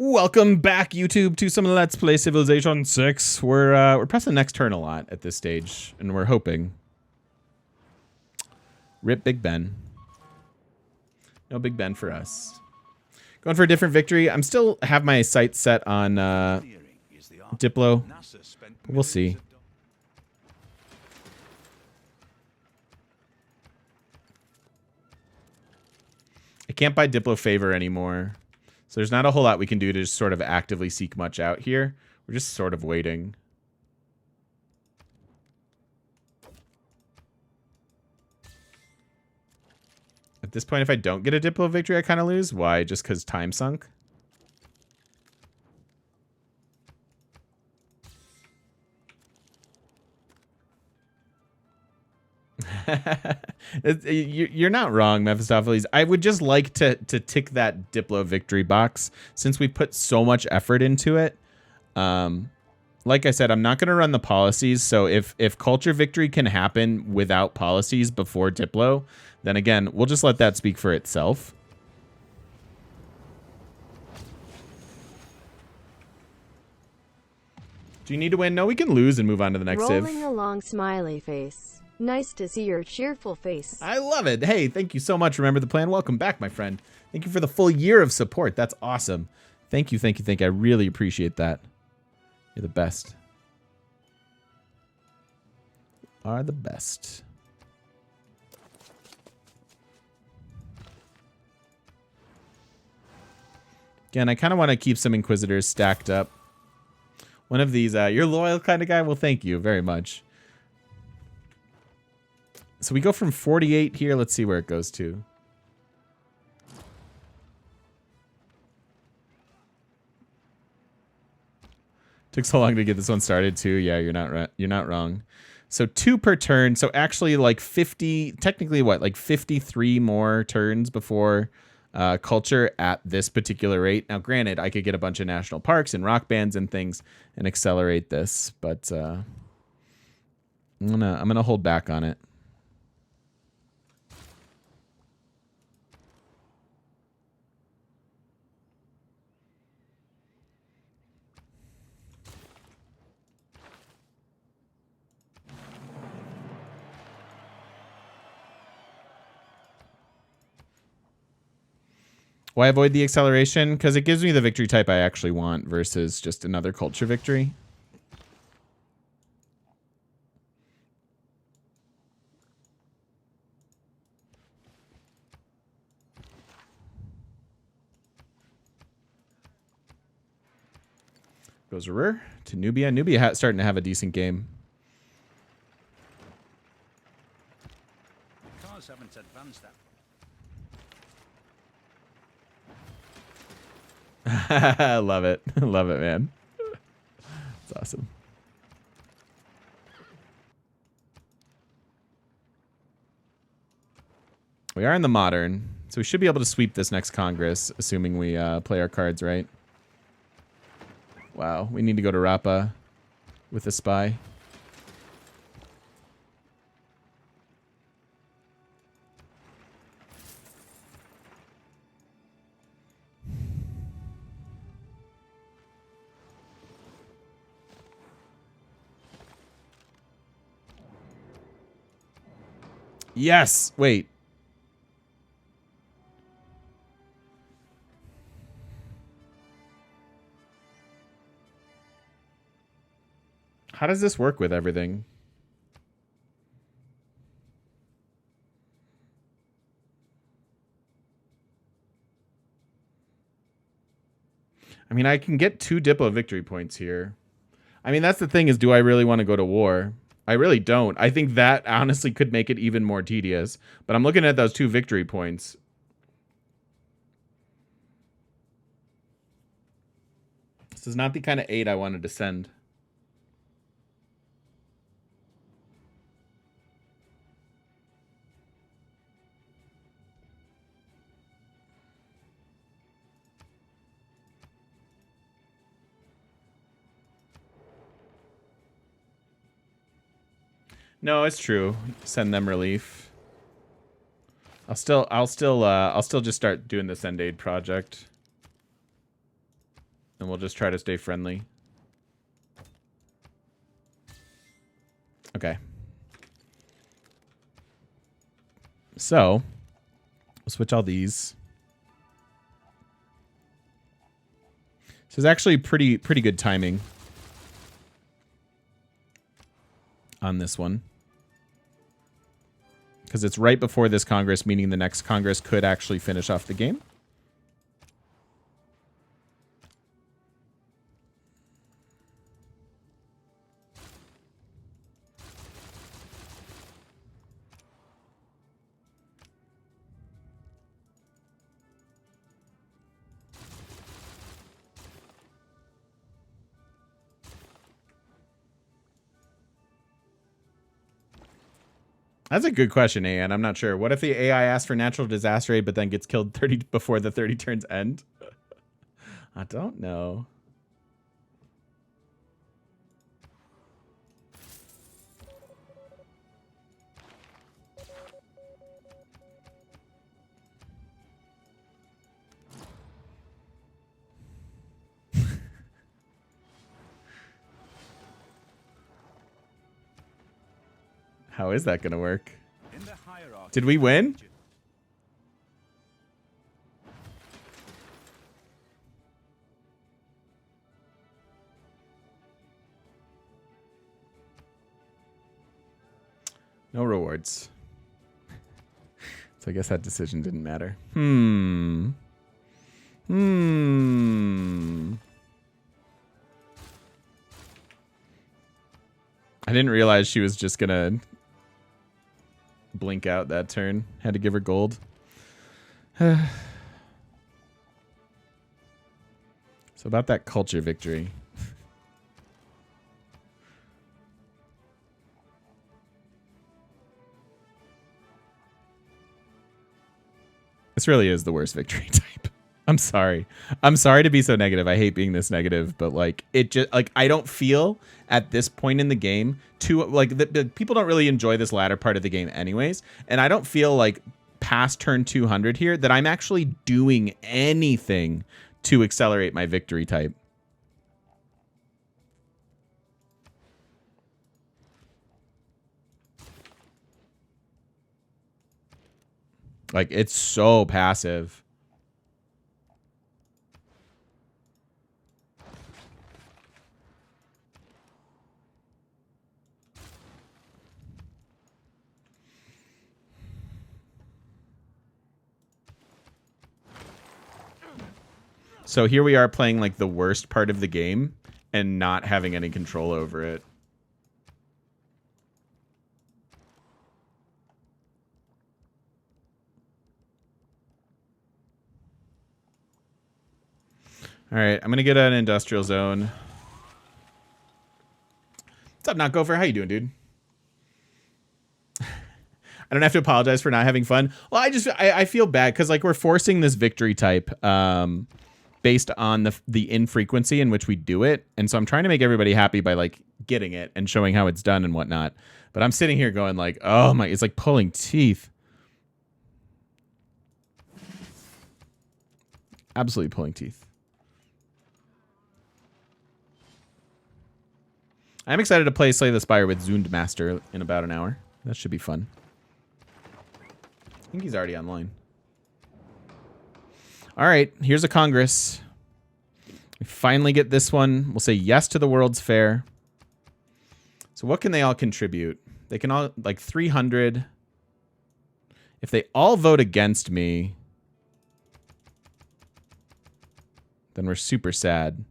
Welcome back, YouTube, to some Let's Play Civilization 6. We're pressing next turn a lot at this stage, and we're hoping. Rip Big Ben. No Big Ben for us. Going for a different victory. I'm still have my sights set on Diplo. We'll see. I can't buy Diplo favor anymore. So there's not a whole lot we can do to just sort of actively seek much out here. We're just sort of waiting. At this point, if I don't get a Diplo victory, I kind of lose. Why? Just because time sunk? You're not wrong, Mephistopheles. I would just like to tick that Diplo victory box since we put so much effort into it. Like I said, I'm not going to run the policies. So if culture victory can happen without policies before Diplo, then again, we'll just let that speak for itself. Do you need to win? No, we can lose and move on to the next civ. Rolling along, smiley face. Nice to see your cheerful face. I love it. Hey, thank you so much. Remember the plan. Welcome back, my friend. Thank you for the full year of support. That's awesome. Thank you, thank you, thank you. I really appreciate that. You're the best. You are the best. Again, I kind of want to keep some Inquisitors stacked up. One of these, you're loyal kind of guy? Well, thank you very much. So we go from 48 here. Let's see where it goes to. Took so long to get this one started too. Yeah, you're not wrong. So 2 per turn. So actually like 50, technically what, like 53 more turns before culture at this particular rate. Now, granted, I could get a bunch of national parks and rock bands and things and accelerate this, but I'm gonna hold back on it. Why avoid the acceleration? Because it gives me the victory type I actually want versus just another culture victory. Goes Ruhr to Nubia. Nubia starting to have a decent game. Cars haven't advanced that. I love it. Love it, man. It's awesome. We are in the modern, so we should be able to sweep this next Congress, assuming we play our cards right. Wow, we need to go to Rapa with a spy. Yes! Wait. How does this work with everything? I mean, I can get 2 Diplo victory points here. I mean, that's the thing is, do I really want to go to war? I really don't. I think that honestly could make it even more tedious. But I'm looking at those 2 victory points. This is not the kind of aid I wanted to send. No, it's true. Send them relief. I'll still just start doing the send aid project. And we'll just try to stay friendly. Okay. So, we'll switch all these. This is actually pretty good timing on this one. Because it's right before this Congress, meaning the next Congress could actually finish off the game. That's a good question, and I'm not sure. What if the AI asks for natural disaster aid, but then gets killed 30 before the 30 turns end? I don't know. How is that going to work? Did we win? No rewards. So I guess that decision didn't matter. I didn't realize she was just gonna blink out that turn. Had to give her gold. So about that culture victory. This really is the worst victory type. I'm sorry. I'm sorry to be so negative. I hate being this negative, but like it just like I don't feel at this point in the game too like the people don't really enjoy this latter part of the game anyways, and I don't feel like past turn 200 here that I'm actually doing anything to accelerate my victory type. Like it's so passive. So here we are playing like the worst part of the game and not having any control over it. All right, I'm going to get an industrial zone. What's up, Not Gopher? How you doing, dude? I don't have to apologize for not having fun. Well, I feel bad because like we're forcing this victory type based on the infrequency in which we do it. And so I'm trying to make everybody happy by like getting it and showing how it's done and whatnot. But I'm sitting here going like, oh my, it's like pulling teeth. Absolutely pulling teeth. I'm excited to play Slay the Spire with Zundmaster in about an hour. That should be fun. I think he's already online. All right, here's a Congress. We finally get this one. We'll say yes to the World's Fair. So what can they all contribute? They can all, like 300. If they all vote against me, then we're super sad.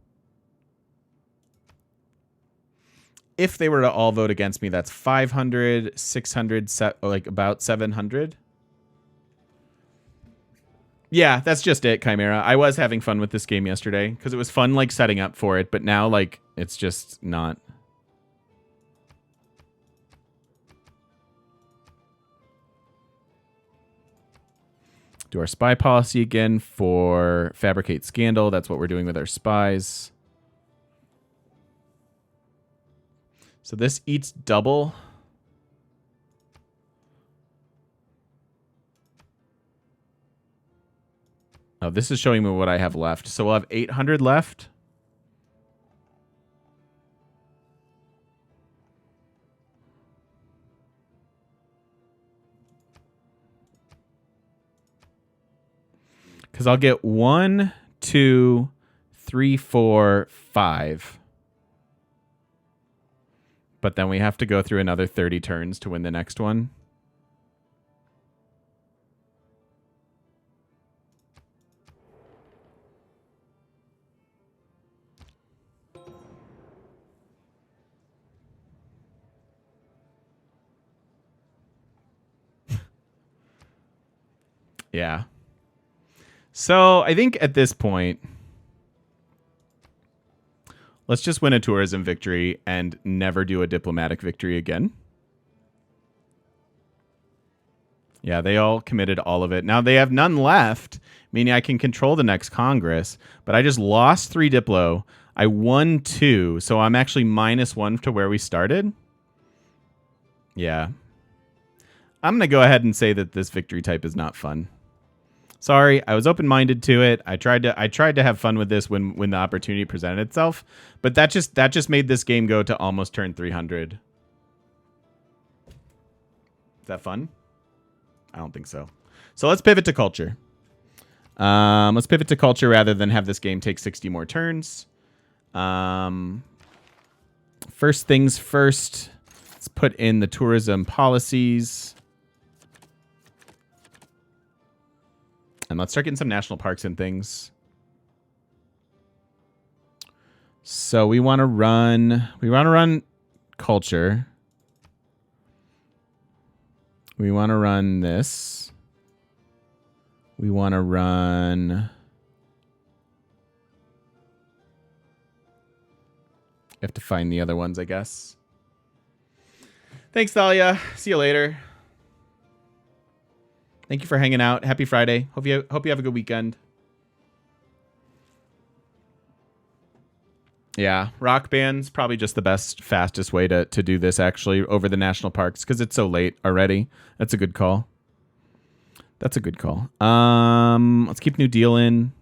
If they were to all vote against me, that's 500, 600, like about 700. Yeah, that's just it, Chimera. I was having fun with this game yesterday because it was fun, like, setting up for it, but now, like, it's just not. Do our spy policy again for fabricate scandal. That's what we're doing with our spies. So this eats double. Oh, this is showing me what I have left. So we'll have 800 left. Because I'll get 1, 2, 3, 4, 5. But then we have to go through another 30 turns to win the next one. Yeah. So I think at this point, let's just win a tourism victory and never do a diplomatic victory again. Yeah, they all committed all of it. Now they have none left, meaning I can control the next Congress, but I just lost 3 Diplo. I won 2, so I'm actually -1 to where we started. Yeah. I'm going to go ahead and say that this victory type is not fun. Sorry, I was open-minded to it. I tried to have fun with this when the opportunity presented itself, but that just made this game go to almost turn 300. Is that fun? I don't think so. So let's pivot to culture. Let's pivot to culture rather than have this game take 60 more turns. First things first, let's put in the tourism policies. And let's start getting some national parks and things. So we want to run culture. We want to run this. We want to run... I have to find the other ones, I guess. Thanks, Thalia. See you later. Thank you for hanging out. Happy Friday. Hope you have a good weekend. Yeah, rock band's probably just the best, fastest way to do this, actually, over the national parks, because it's so late already. That's a good call. That's a good call. Let's keep New Deal in.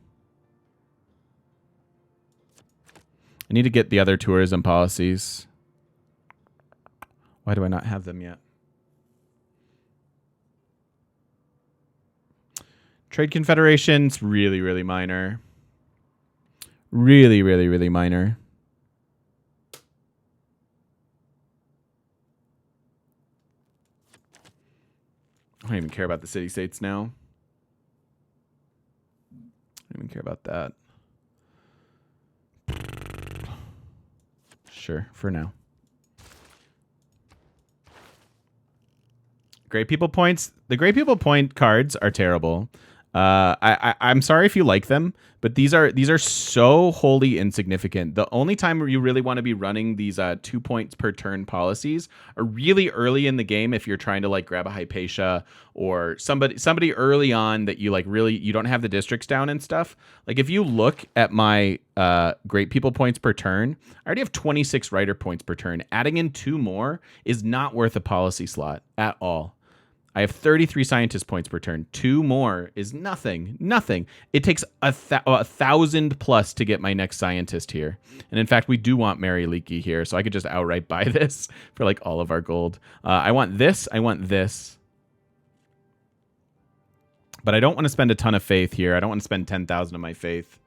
I need to get the other tourism policies. Why do I not have them yet? Trade Confederation's really, really minor. Really, really, really minor. I don't even care about the city-states now. I don't even care about that. Sure, for now. Great People points. The Great People point cards are terrible. I'm sorry if you like them, but these are so wholly insignificant. The only time you really want to be running these 2 points per turn policies are really early in the game if you're trying to like grab a Hypatia or somebody early on that you like really you don't have the districts down and stuff. Like if you look at my Great People points per turn, I already have 26 writer points per turn. Adding in 2 more is not worth a policy slot at all. I have 33 scientist points per turn. 2 more is nothing. Nothing. It takes 1,000 plus to get my next scientist here. And in fact, we do want Mary Leakey here, so I could just outright buy this for like all of our gold. I want this. I want this. But I don't want to spend a ton of faith here. I don't want to spend 10,000 of my faith.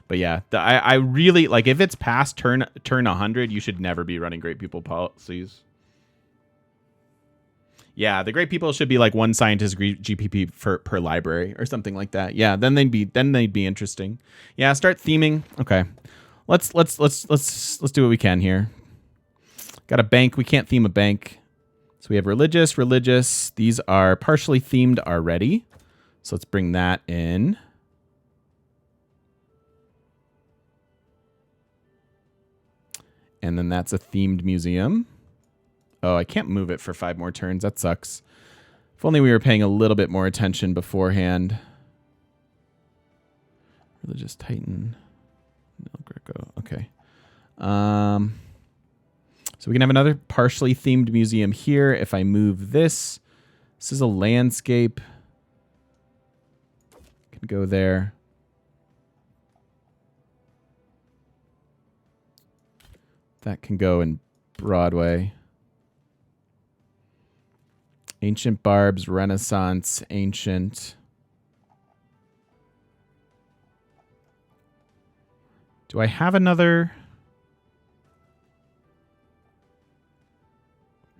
But yeah, I really like if it's past turn 100, you should never be running Great People policies. Yeah, the Great People should be like 1 scientist GPP per library or something like that. Yeah, then they'd be interesting. Yeah, start theming. Okay, let's do what we can here. Got a bank. We can't theme a bank, so we have religious. These are partially themed already, so let's bring that in. And then that's a themed museum. Oh, I can't move it for 5 more turns. That sucks. If only we were paying a little bit more attention beforehand. Religious Titan. No, Greco. Okay. So we can have another partially themed museum here. If I move this, this is a landscape. Can go there. That can go in Broadway. Ancient Barbs, Renaissance, Ancient. Do I have another?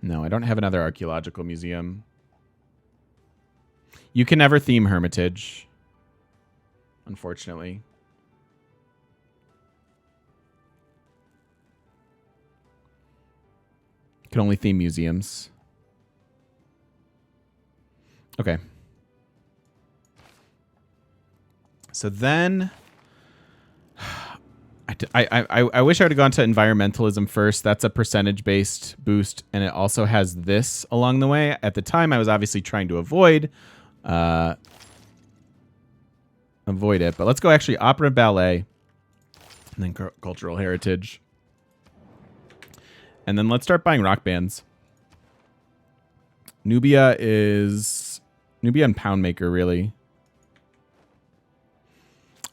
No, I don't have another archaeological museum. You can never theme Hermitage, unfortunately. You can only theme museums. Okay. So then, I wish I would have gone to environmentalism first. That's a percentage-based boost, and it also has this along the way. At the time, I was obviously trying to avoid it, but let's go actually opera, ballet, and then cultural heritage. And then let's start buying rock bands. Nubia and Poundmaker, really.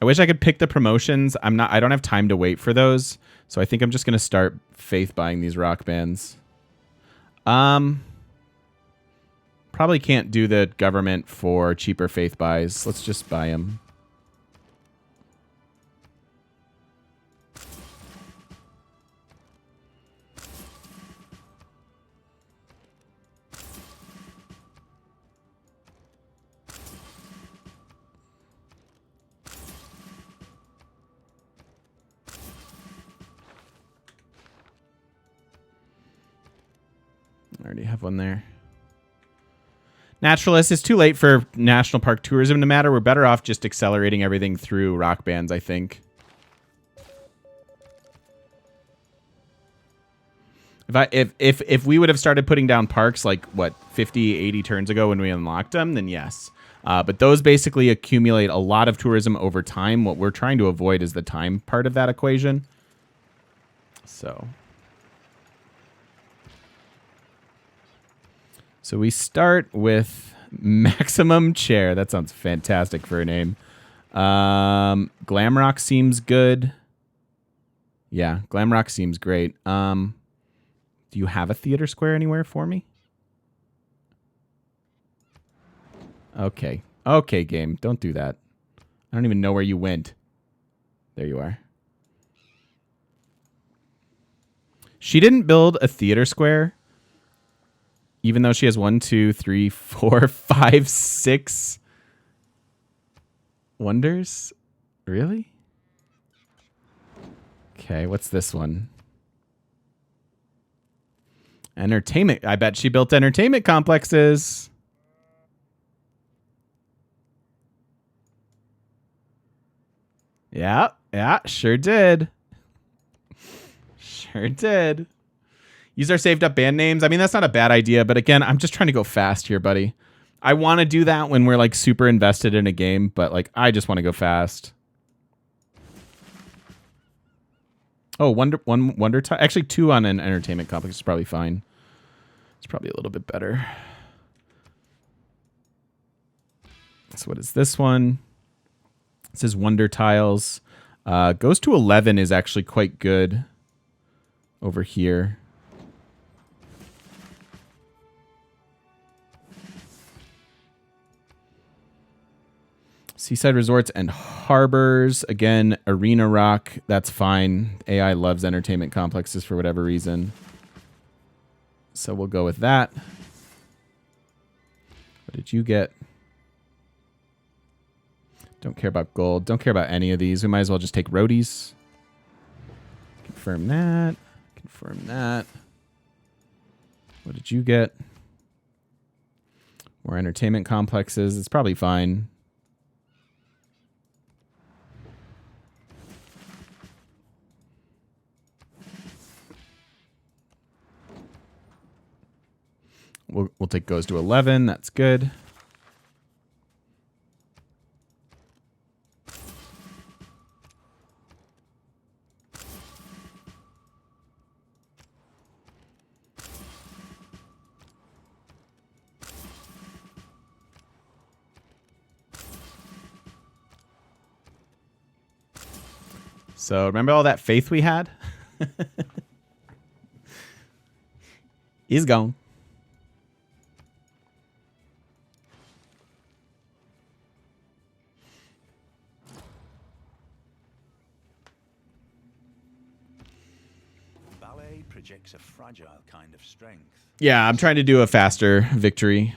I wish I could pick the promotions. I don't have time to wait for those. So I think I'm just going to start faith buying these rock bands. Probably can't do the government for cheaper faith buys. Let's just buy them. I already have one there. Naturalist, it's too late for national park tourism to matter. We're better off just accelerating everything through rock bands, I think. If we would have started putting down parks like, what, 50, 80 turns ago when we unlocked them, then yes. But those basically accumulate a lot of tourism over time. What we're trying to avoid is the time part of that equation. So we start with Maximum Chair. That sounds fantastic for a name. Glamrock seems good. Yeah, Glamrock seems great. Do you have a theater square anywhere for me? Okay. Okay, game. Don't do that. I don't even know where you went. There you are. She didn't build a theater square. Even though she has 1, 2, 3, 4, 5, 6 wonders? Really? Okay, what's this one? Entertainment. I bet she built entertainment complexes. Yeah, sure did. Sure did. Use our saved up band names. I mean, that's not a bad idea, but again, I'm just trying to go fast here, buddy. I want to do that when we're like super invested in a game, but like I just want to go fast. Oh, wonder actually 2 on an entertainment complex is probably fine. It's probably a little bit better. So what is this one? It says Wonder Tiles. Goes to 11 is actually quite good over here. Seaside Resorts and Harbors. Again, Arena Rock. That's fine. AI loves entertainment complexes for whatever reason. So we'll go with that. What did you get? Don't care about gold. Don't care about any of these. We might as well just take roadies. Confirm that. Confirm that. What did you get? More entertainment complexes. It's probably fine. We'll take goes to 11. That's good. So remember all that faith we had? Is gone. projects a fragile kind of strength. Yeah, I'm trying to do a faster victory.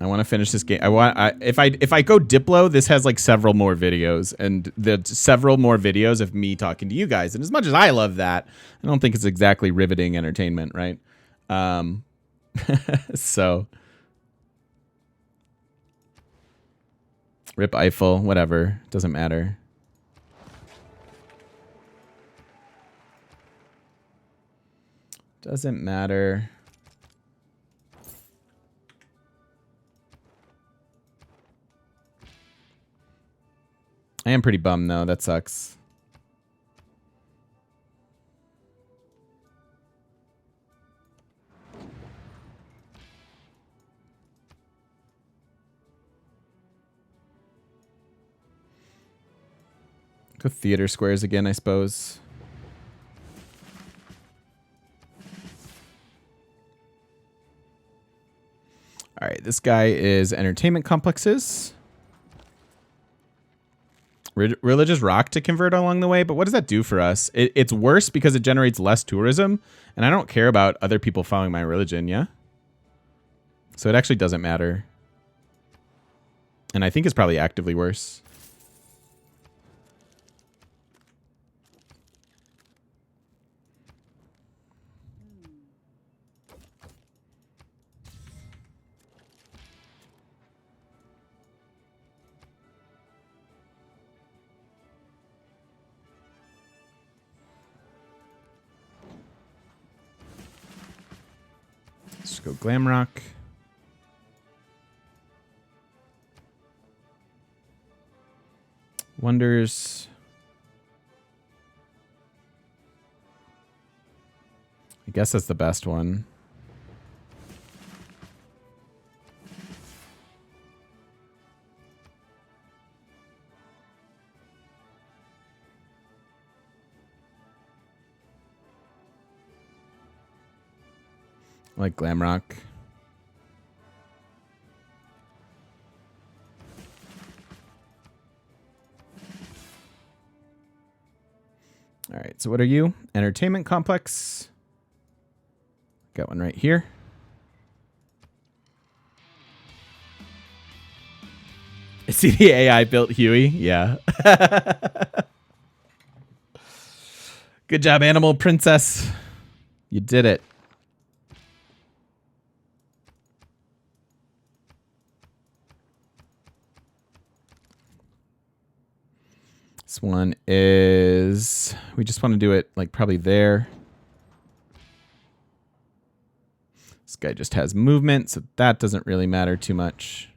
I want to finish this game. If I go Diplo, this has like several more videos, and the several more videos of me talking to you guys. And as much as I love that, I don't think it's exactly riveting entertainment, right? So rip Eiffel, whatever, doesn't matter. Doesn't matter. I am pretty bummed, though. That sucks. Go theater squares again, I suppose. All right, this guy is entertainment complexes. Religious rock to convert along the way, but what does that do for us? It's worse because it generates less tourism, and I don't care about other people following my religion, yeah? So it actually doesn't matter. And I think it's probably actively worse. Let's go glam rock. Wonders. I guess that's the best one. I like glam rock. All right, so what are you? Entertainment complex. Got one right here. See the AI built Huey? Yeah. Good job, Animal Princess. You did it. This one is, we just want to do it like probably there. This guy just has movement, so that doesn't really matter too much.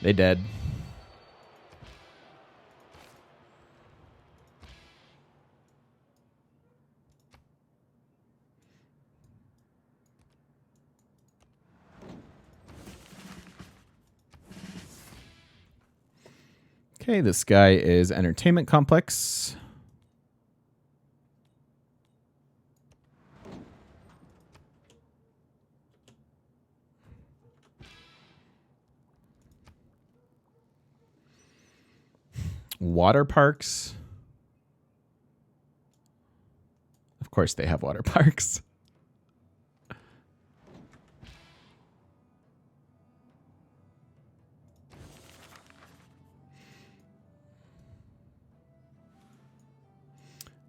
They dead. Okay, this guy is entertainment complex. Water parks. Of course they have water parks.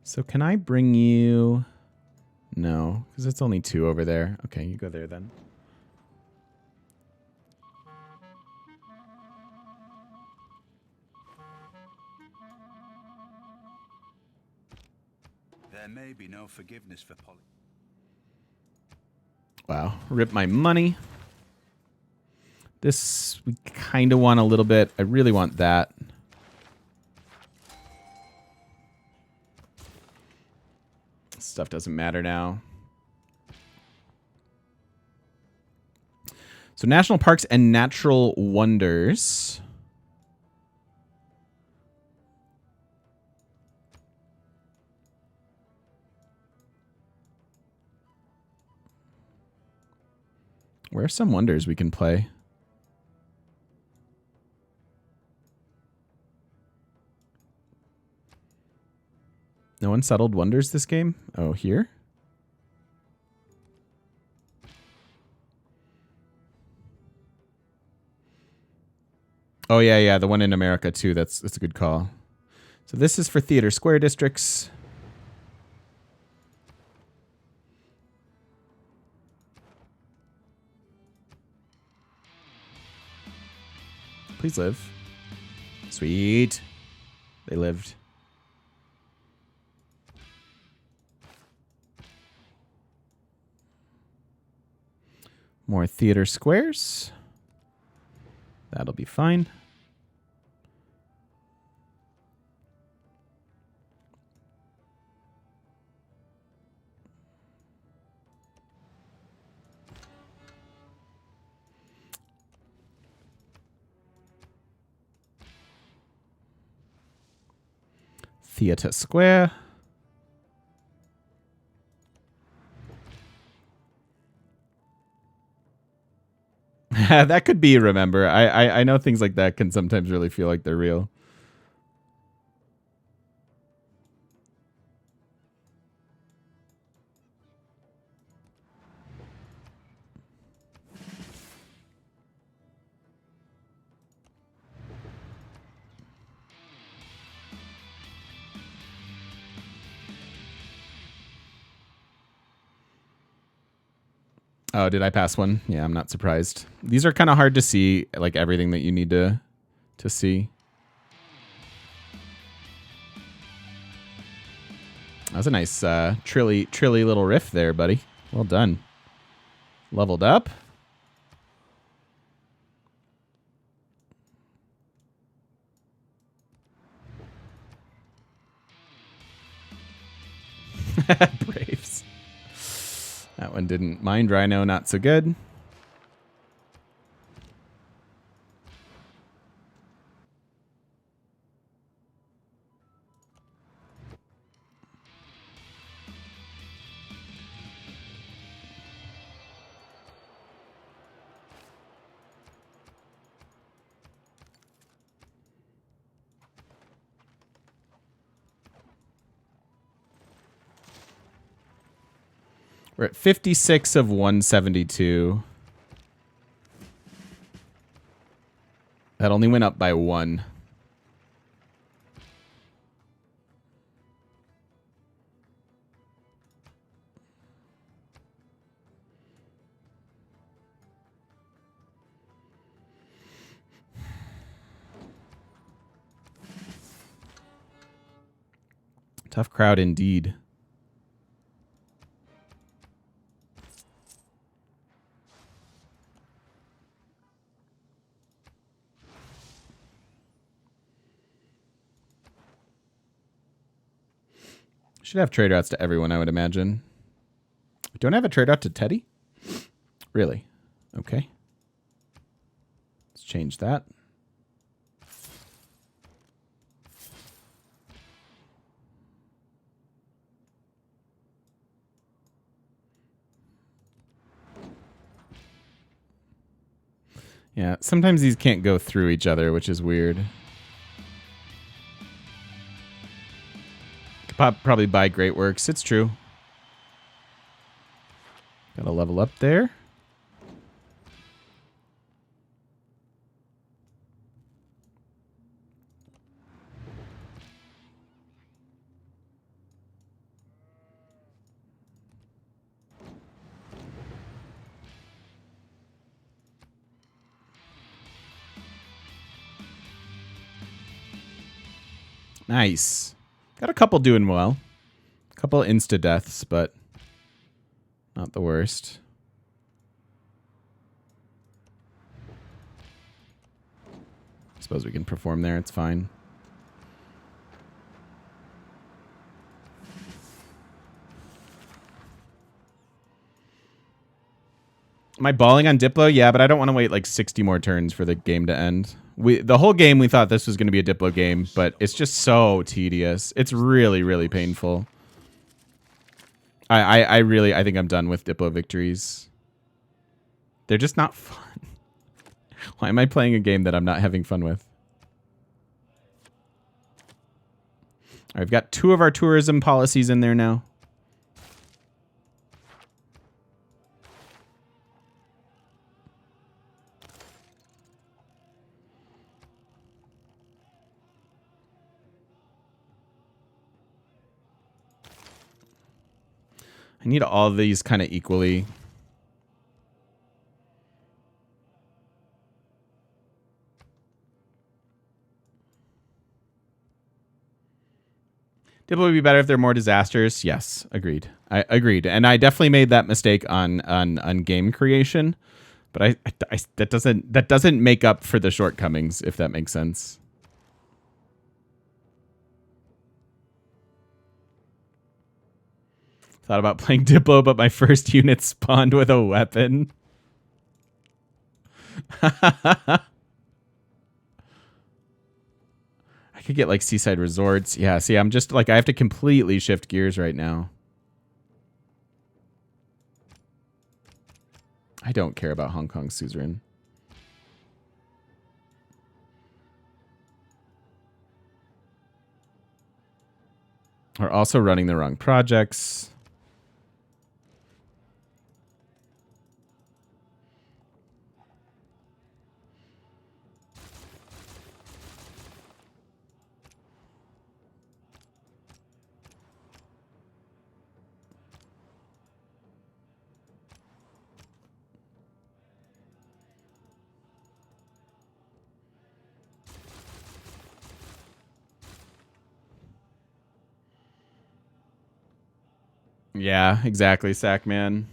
So can I bring you... No, because it's only 2 over there. Okay, you go there then. There may be no forgiveness for Polly. Wow, rip my money. This, we kind of want a little bit. I really want that. Stuff doesn't matter now. So national parks and natural wonders. Where are some wonders we can play? No unsettled wonders this game? Oh, here? Oh, yeah, yeah. The one in America, too. That's a good call. So this is for theater square districts. Please live. Sweet. They lived. More theater squares. That'll be fine. Theater square. That could be, remember. I know things like that can sometimes really feel like they're real. Oh, did I pass one? Yeah, I'm not surprised. These are kind of hard to see, like everything that you need to see. That was a nice trilly little riff there, buddy. Well done. Leveled up. Braves. That one didn't mind Rhino, not so good. We're at 56 of 172. That only went up by 1. Tough crowd indeed. Should have trade routes to everyone, I would imagine. Don't have a trade route to Teddy? Really? Okay. Let's change that. Yeah, sometimes these can't go through each other, which is weird. Could probably buy Great Works. It's true. Gotta level up there. Nice. Got a couple doing well. A couple insta-deaths, but not the worst. Suppose we can perform there. It's fine. Am I balling on Diplo? Yeah, but I don't want to wait like 60 more turns for the game to end. The whole game we thought this was going to be a Diplo game, but it's just so tedious. It's really, really painful. I think I'm done with Diplo victories. They're just not fun. Why am I playing a game that I'm not having fun with? I've got 2 of our tourism policies in there now. I need all of these kind of equally. Dibble would be better if they're more disasters. Yes, agreed. I agreed, and I definitely made that mistake on game creation, but I that doesn't make up for the shortcomings, if that makes sense. Thought about playing Diplo, but my first unit spawned with a weapon. I could get like seaside resorts. Yeah, see, I'm just like, I have to completely shift gears right now. I don't care about Hong Kong suzerain. We're also running the wrong projects. Yeah, exactly, Sackman.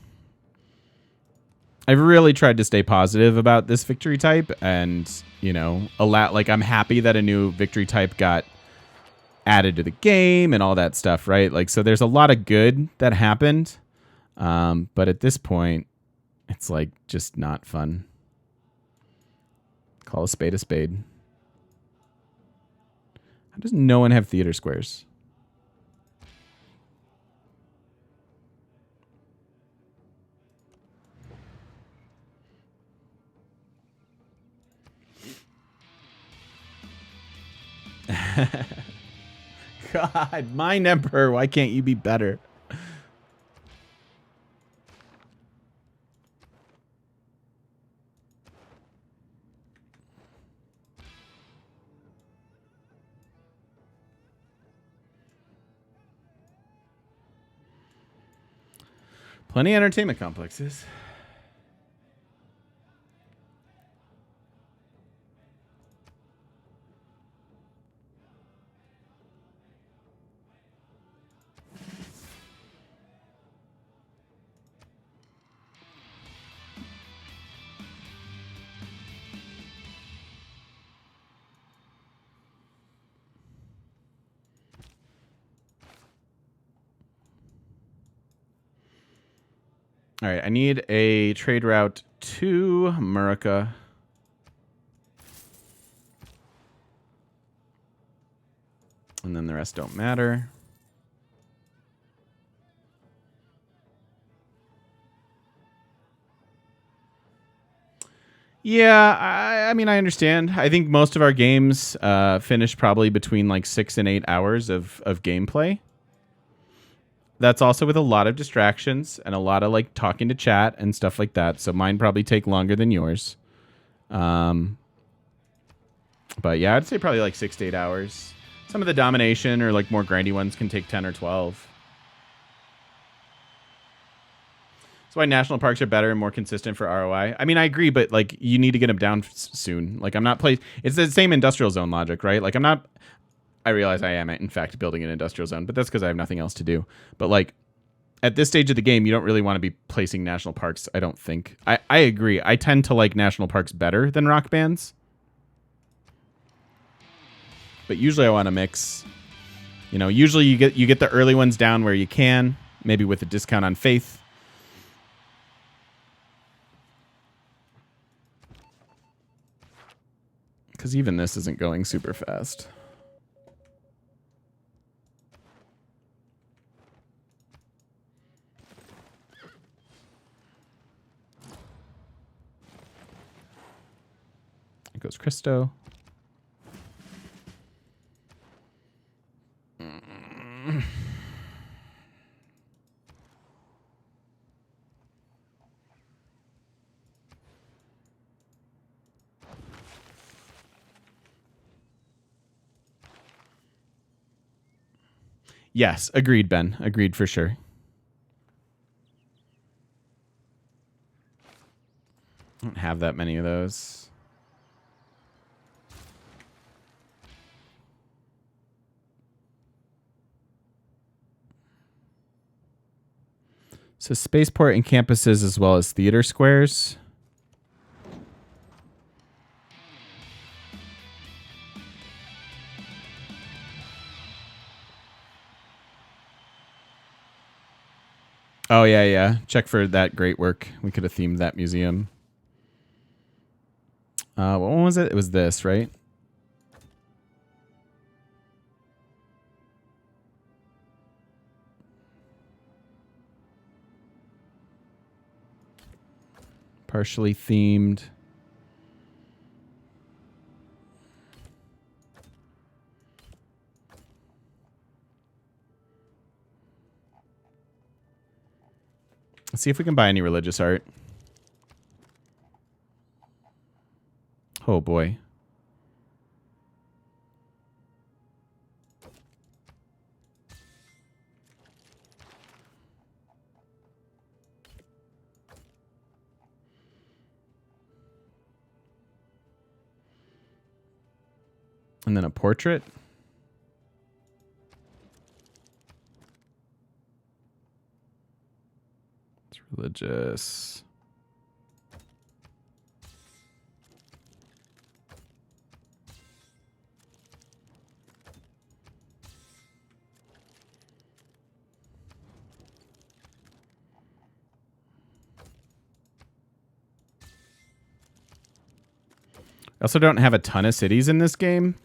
I've really tried to stay positive about this victory type, and, you know, I'm happy that a new victory type got added to the game and all that stuff, right? Like, so there's a lot of good that happened, but at this point, it's like just not fun. Call a spade a spade. How does no one have theater squares? God, Mind Emperor, why can't you be better? Plenty of entertainment complexes. All right, I need a trade route to America. And then the rest don't matter. Yeah, I mean, I understand. I think most of our games finish probably between like 6 and 8 hours of gameplay. That's also with a lot of distractions and a lot of like talking to chat and stuff like that. So mine probably take longer than yours. But yeah, I'd say probably like 6 to 8 hours. Some of the domination or like more grindy ones can take 10 or 12. That's why national parks are better and more consistent for ROI. I mean, I agree, but like you need to get them down soon. Like I'm not it's the same industrial zone logic, right? Like I realize I am in fact building an industrial zone, but that's because I have nothing else to do. But like at this stage of the game, you don't really want to be placing national parks, I don't think. I agree. I tend to like national parks better than rock bands. But usually I want to mix. You know, usually you get the early ones down where you can, maybe with a discount on Faith. Because even this isn't going super fast. It goes Christo. Yes, agreed, Ben. Agreed for sure. I don't have that many of those. So spaceport and campuses as well as theater squares. Oh, yeah, yeah. Check for that great work. We could have themed that museum. What one was it? It was this, right? Partially themed. Let's see if we can buy any religious art. Oh, boy. And then a portrait. It's religious. I also don't have a ton of cities in this game.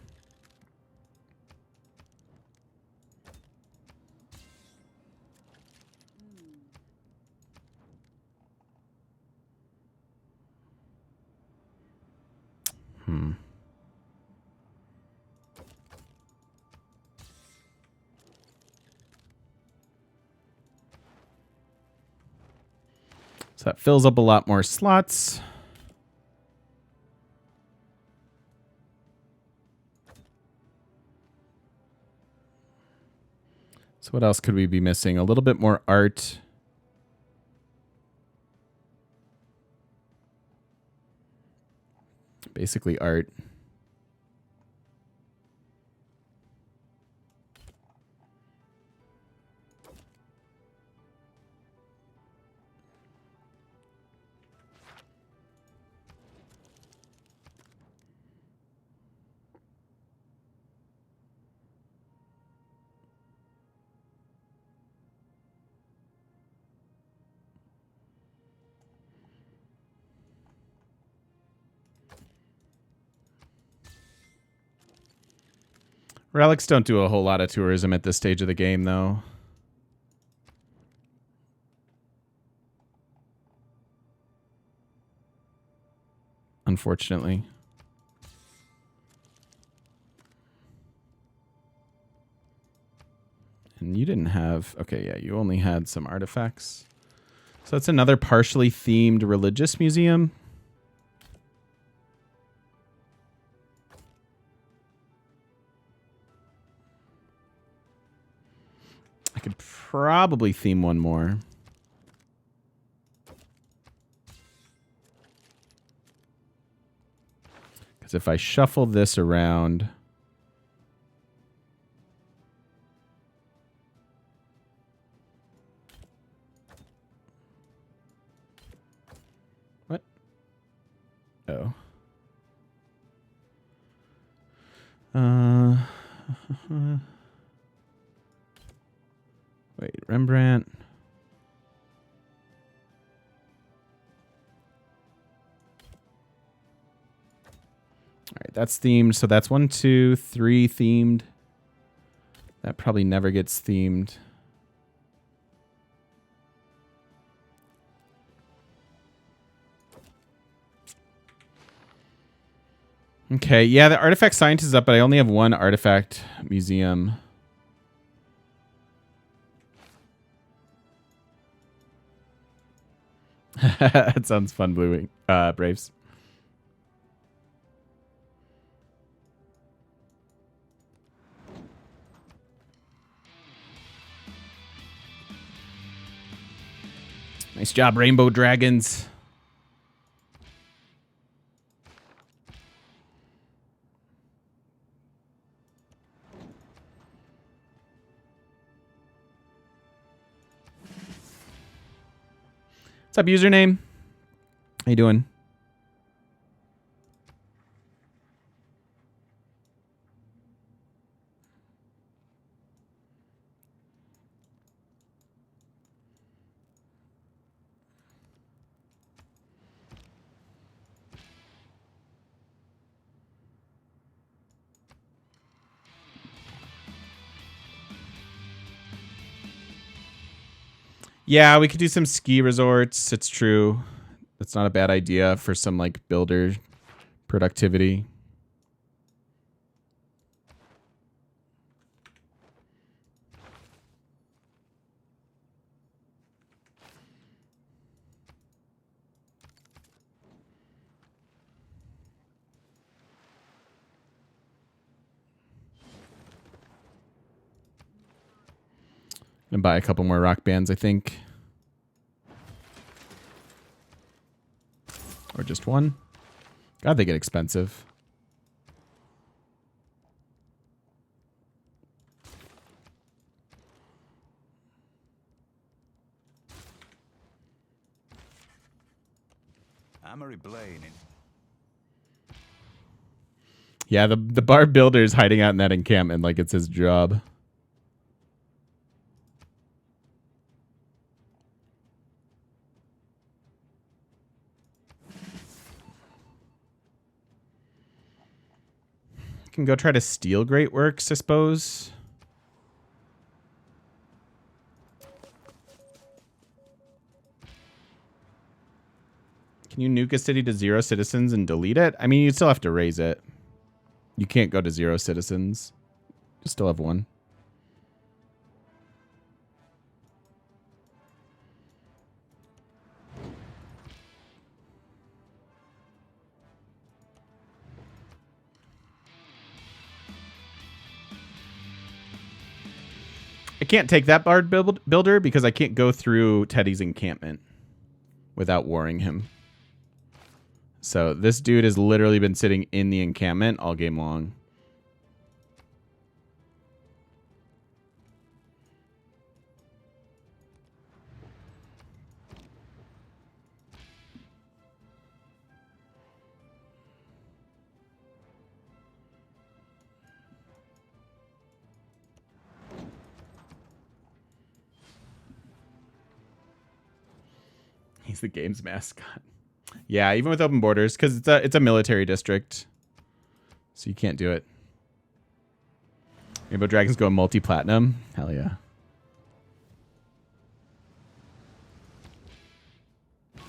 So that fills up a lot more slots. So what else could we be missing? A little bit more art. Basically art. Relics don't do a whole lot of tourism at this stage of the game, though. Unfortunately. And you didn't have... Okay, yeah, you only had some artifacts. So that's another partially themed religious museum. I could probably theme one more. Because if I shuffle this around... What? Oh. Wait, Rembrandt. All right, that's themed. So that's 1, 2, 3 themed. That probably never gets themed. Okay, yeah, the artifact science is up, but I only have one artifact museum. That sounds fun, Blue Wing. Braves. Nice job, Rainbow Dragons. What's up, username? How you doing? Yeah, we could do some ski resorts. It's true. That's not a bad idea for some like builder productivity. And buy a couple more rock bands, I think. Or just one. God, they get expensive. Amory Blaine in Yeah, the bar builder is hiding out in that encampment like it's his job. Can go try to steal Great Works, I suppose. Can you nuke a city to 0 citizens and delete it? I mean, you still have to raise it. You can't go to 0 citizens. You still have 1. I can't take that bard builder because I can't go through Teddy's encampment without warring him. So this dude has literally been sitting in the encampment all game long. He's the game's mascot. Yeah, even with open borders, because it's a military district, so you can't do it. Rainbow Dragons go multi-platinum. Hell yeah. It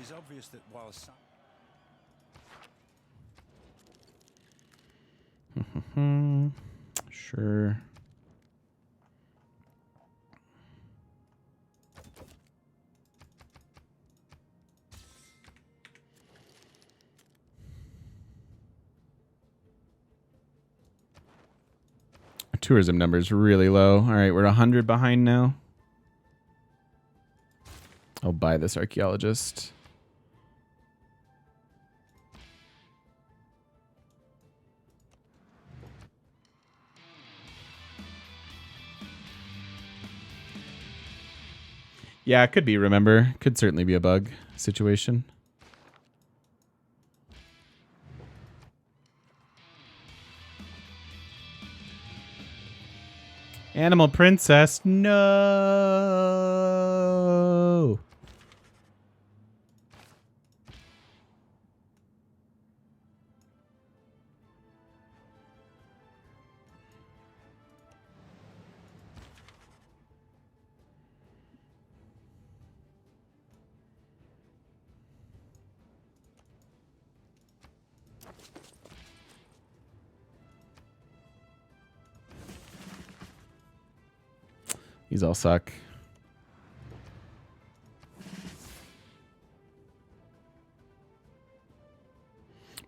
is obvious that while some Sure. Tourism numbers really low. All right, we're 100 behind now. I'll buy this archaeologist. Yeah, it could be, remember. Could certainly be a bug situation. Animal Princess, no. These all suck.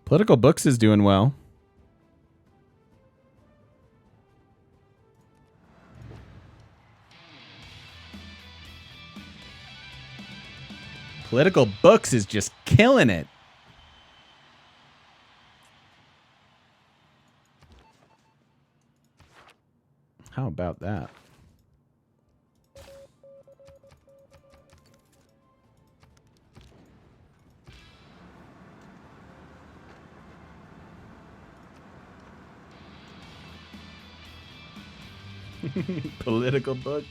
Political Books is doing well. Political Books is just killing it. How about that? Political Books.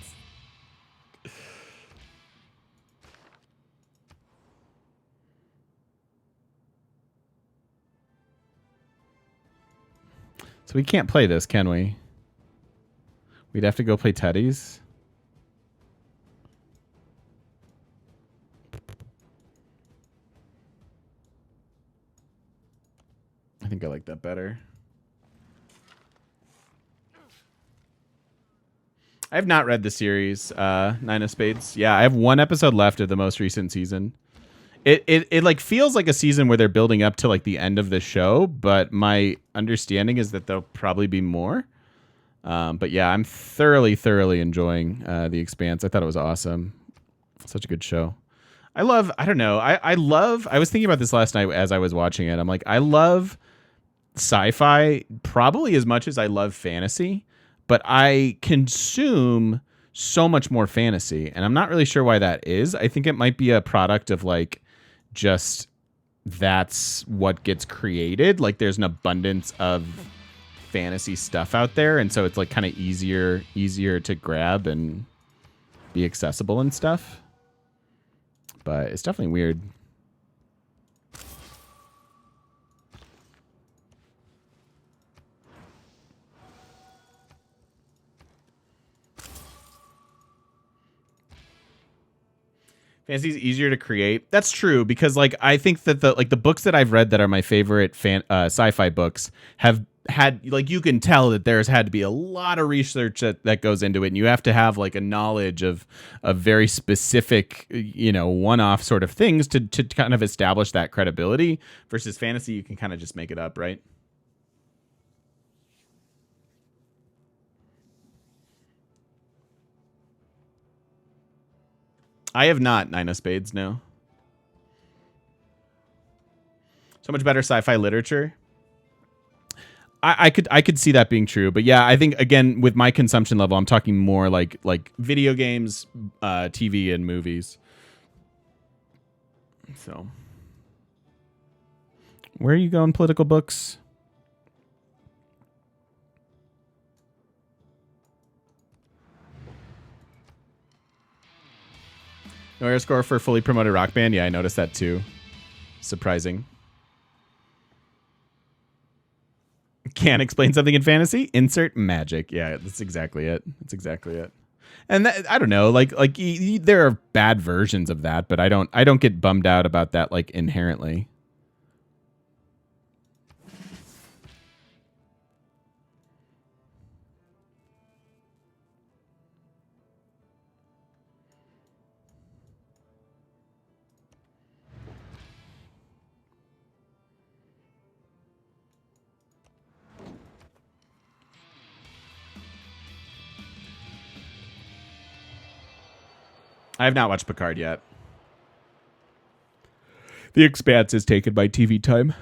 So we can't play this, can we? We'd have to go play Teddy's. I think I like that better. I have not read the series, Nine of Spades. Yeah, I have one episode left of the most recent season. It like feels like a season where they're building up to like the end of the show, but my understanding is that there'll probably be more. But yeah, I'm thoroughly enjoying The Expanse. I thought it was awesome. Such a good show. I don't know. I was thinking about this last night as I was watching it. I'm like, I love sci-fi probably as much as I love fantasy, but I consume so much more fantasy, and I'm not really sure why that is. I think it might be a product of like just that's what gets created. Like there's an abundance of fantasy stuff out there, and so it's like kind of easier to grab and be accessible and stuff. But it's definitely weird. Fantasy is easier to create. That's true, because like I think that the books that I've read that are my favorite sci-fi books have had, like, you can tell that there's had to be a lot of research that goes into it, and you have to have like a knowledge of very specific, you know, one-off sort of things to kind of establish that credibility. Versus fantasy, you can kind of just make it up, right? I have not. Nine of Spades, no. So much better sci-fi literature. I could see that being true, but yeah, I think again with my consumption level, I'm talking more like video games, TV, and movies. So, where are you going? Political Books. No air score for fully promoted Rock Band. Yeah, I noticed that too. Surprising. Can't explain something in fantasy? Insert magic. Yeah, that's exactly it. That's exactly it. And that, I don't know, like there are bad versions of that, but I don't get bummed out about that like inherently. I have not watched Picard yet. The Expanse is taken by TV time.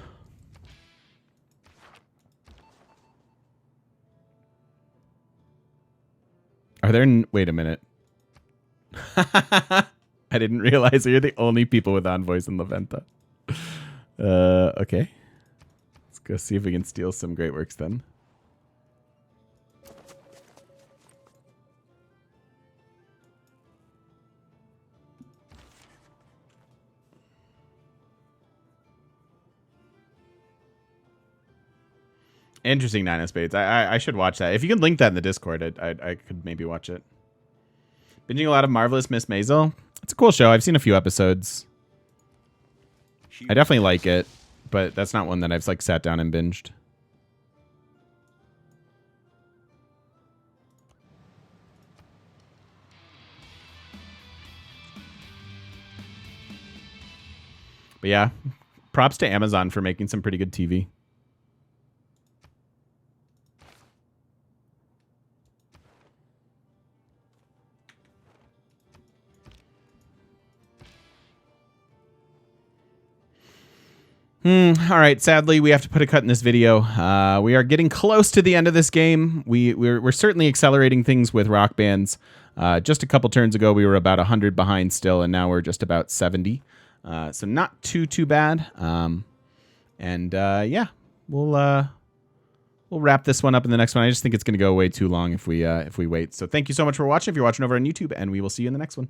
Are there... Wait a minute. I didn't realize you're the only people with on voice in La Venta. Okay. Let's go see if we can steal some great works then. Interesting. Nine of Spades. I should watch that. If you can link that in the Discord, I could maybe watch it. Binging a lot of Marvelous Miss Maisel. It's a cool show. I've seen a few episodes. I definitely like it, but that's not one that I've like sat down and binged. But yeah, props to Amazon for making some pretty good TV. All right. Sadly, we have to put a cut in this video. We are getting close to the end of this game. We're certainly accelerating things with rock bands. Just a couple turns ago, we were about 100 behind still, and now we're just about 70. So not too bad. Yeah, we'll wrap this one up in the next one. I just think it's going to go way too long if we wait. So thank you so much for watching. If you're watching over on YouTube, and we will see you in the next one.